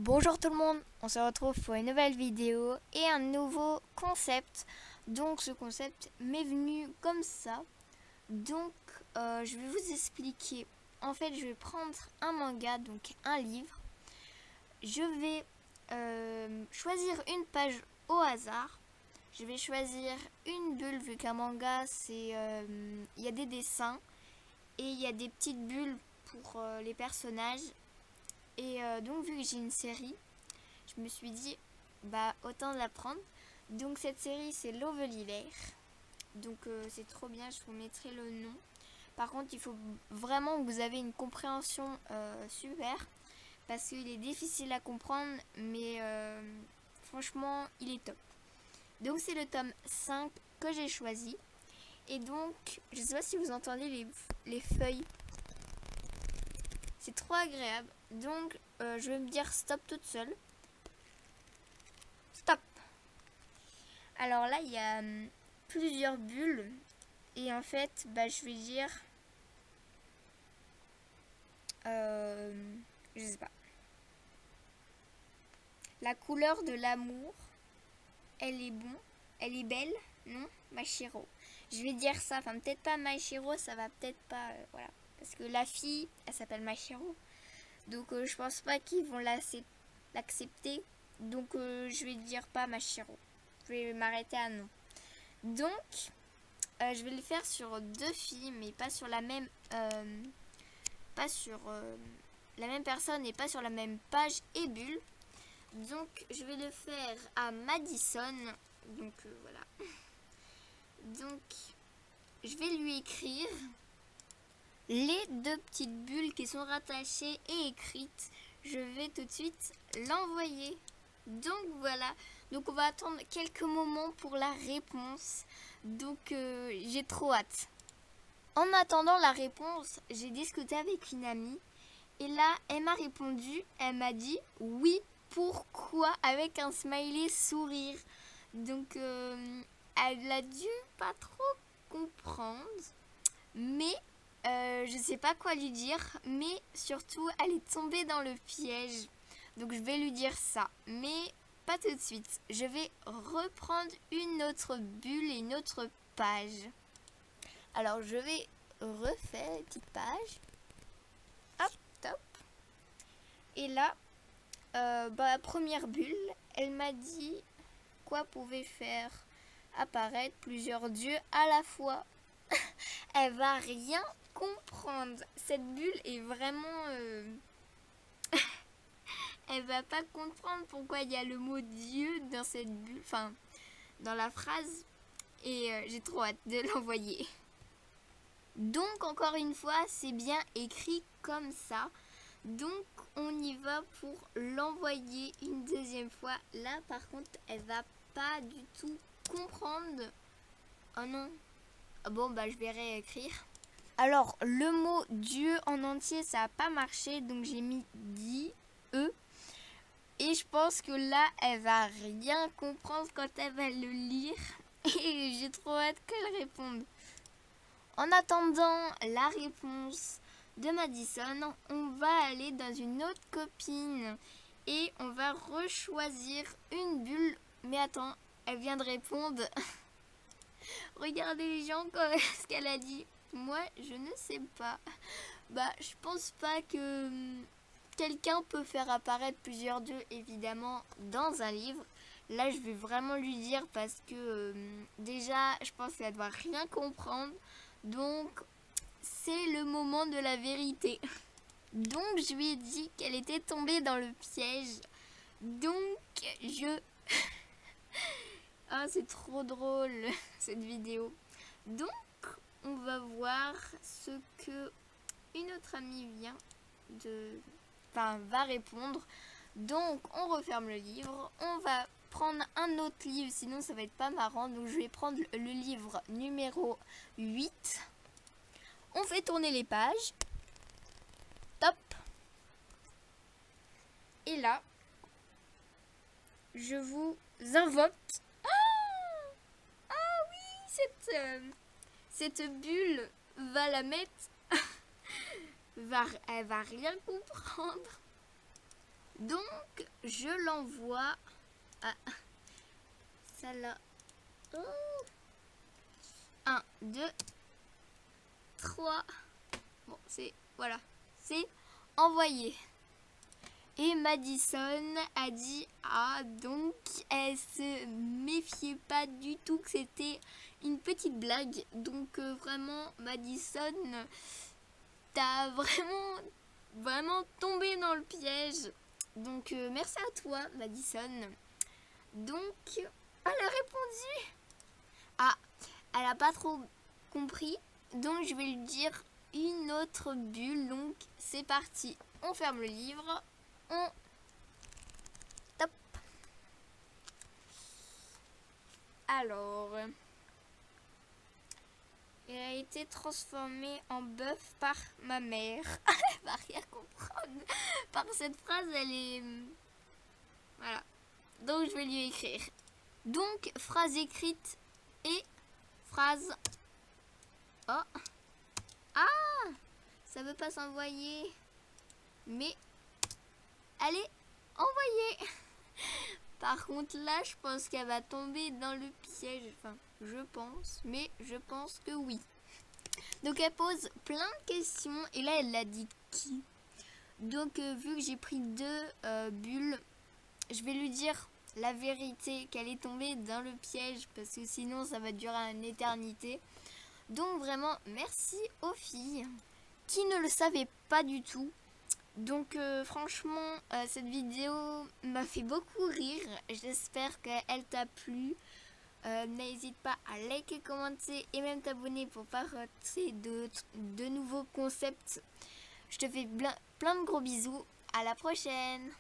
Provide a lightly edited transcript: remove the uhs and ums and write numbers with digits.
Bonjour tout le monde, on se retrouve pour une nouvelle vidéo et un nouveau concept. Donc ce concept m'est venu comme ça. Donc je vais vous expliquer. En fait je vais prendre un manga, donc un livre. Je vais choisir une page au hasard. Je vais choisir une bulle vu qu'un manga c'est il y a des dessins et il y a des petites bulles pour les personnages. Et donc vu que j'ai une série, je me suis dit bah autant la prendre. Donc cette série c'est Love l'hiver. Donc c'est trop bien, je vous mettrai le nom. Par contre il faut vraiment que vous avez une compréhension super. Parce qu'il est difficile à comprendre mais franchement il est top. Donc c'est le tome 5 que j'ai choisi. Et donc je sais pas si vous entendez les feuilles. C'est trop agréable. Donc je vais me dire stop toute seule. Stop. Alors là il y a plusieurs bulles. Et en fait je vais dire je sais pas. La couleur de l'amour, elle est bon, elle est belle, non, Machiro. Je vais dire ça, enfin peut-être pas Machiro, ça va peut-être pas, voilà. Parce que la fille, elle s'appelle Machiro. Donc je pense pas qu'ils vont l'accepter. Donc je vais dire pas Machiro. Je vais m'arrêter à non. Donc je vais le faire sur deux filles, mais pas sur la même, pas sur la même personne et pas sur la même page et bulle. Donc je vais le faire à Madison. Donc voilà. Donc je vais lui écrire les deux petites bulles qui sont rattachées et écrites. Je vais tout de suite l'envoyer. Donc voilà. Donc on va attendre quelques moments pour la réponse. Donc j'ai trop hâte. En attendant la réponse, j'ai discuté avec une amie. Et là, elle m'a répondu. Elle m'a dit oui. Pourquoi avec un smiley sourire. Donc elle a dû pas trop comprendre. Mais je sais pas quoi lui dire. Mais surtout elle est tombée dans le piège. Donc je vais lui dire ça. Mais pas tout de suite. Je vais reprendre une autre bulle et une autre page. Alors je vais refaire une petite page. Hop, top. Et là la première bulle, elle m'a dit quoi pouvait faire apparaître plusieurs dieux à la fois. Elle va rien comprendre. Cette bulle est vraiment elle va pas comprendre pourquoi il y a le mot Dieu dans cette bulle, enfin dans la phrase. Et j'ai trop hâte de l'envoyer. Donc encore une fois, c'est bien écrit comme ça. Donc on y va pour l'envoyer une deuxième fois. Là par contre elle va pas du tout comprendre. Oh non. Bon je vais réécrire. Alors le mot Dieu en entier ça a pas marché. Donc j'ai mis dit E. Et je pense que là elle va rien comprendre quand elle va le lire. Et j'ai trop hâte qu'elle réponde. En attendant la réponse de Madison, on va aller dans une autre copine et on va rechoisir une bulle. Mais attends, elle vient de répondre. Regardez les gens ce qu'elle a dit. Moi, je ne sais pas. Je pense pas que quelqu'un peut faire apparaître plusieurs dieux, évidemment, dans un livre. Là, je vais vraiment lui dire parce que déjà, je pense qu'elle doit rien comprendre. Donc, c'est le moment de la vérité. Donc, je lui ai dit qu'elle était tombée dans le piège. Donc, ah, c'est trop drôle, cette vidéo. Donc, on va voir ce que une autre amie va répondre. Donc, on referme le livre. On va prendre un autre livre, sinon ça va être pas marrant. Donc, je vais prendre le livre numéro 8. On fait tourner les pages. Top. Et là, je vous invoque. Ah oui, cette bulle va la mettre. Elle va rien comprendre. Donc, je l'envoie à celle-là. 1, 2, 3. Bon, c'est... Voilà. C'est envoyé. Et Madison a dit ah, donc elle se méfiait pas du tout que c'était une petite blague. Donc vraiment Madison, t'as vraiment tombé dans le piège. Donc merci à toi Madison. Donc elle a répondu. Ah, elle a pas trop compris. Donc je vais lui dire une autre bulle. Donc c'est parti. On ferme le livre. Top. Alors, il a été transformé en bœuf par ma mère. Elle va rien comprendre. Par cette phrase, elle est... Voilà. Donc, je vais lui écrire. Donc, phrase écrite et phrase... Oh. Ah, ça veut pas s'envoyer. Mais, allez, envoyer. Par contre là, je pense qu'elle va tomber dans le piège. Enfin, je pense, mais je pense que oui. Donc elle pose plein de questions et là elle a dit qui. Donc vu que j'ai pris 2 bulles, je vais lui dire la vérité qu'elle est tombée dans le piège parce que sinon ça va durer une éternité. Donc vraiment merci aux filles qui ne le savaient pas du tout. Donc franchement, cette vidéo m'a fait beaucoup rire. J'espère qu'elle t'a plu. N'hésite pas à liker, commenter et même t'abonner pour pas rater de nouveaux concepts. Je te fais plein de gros bisous. À la prochaine!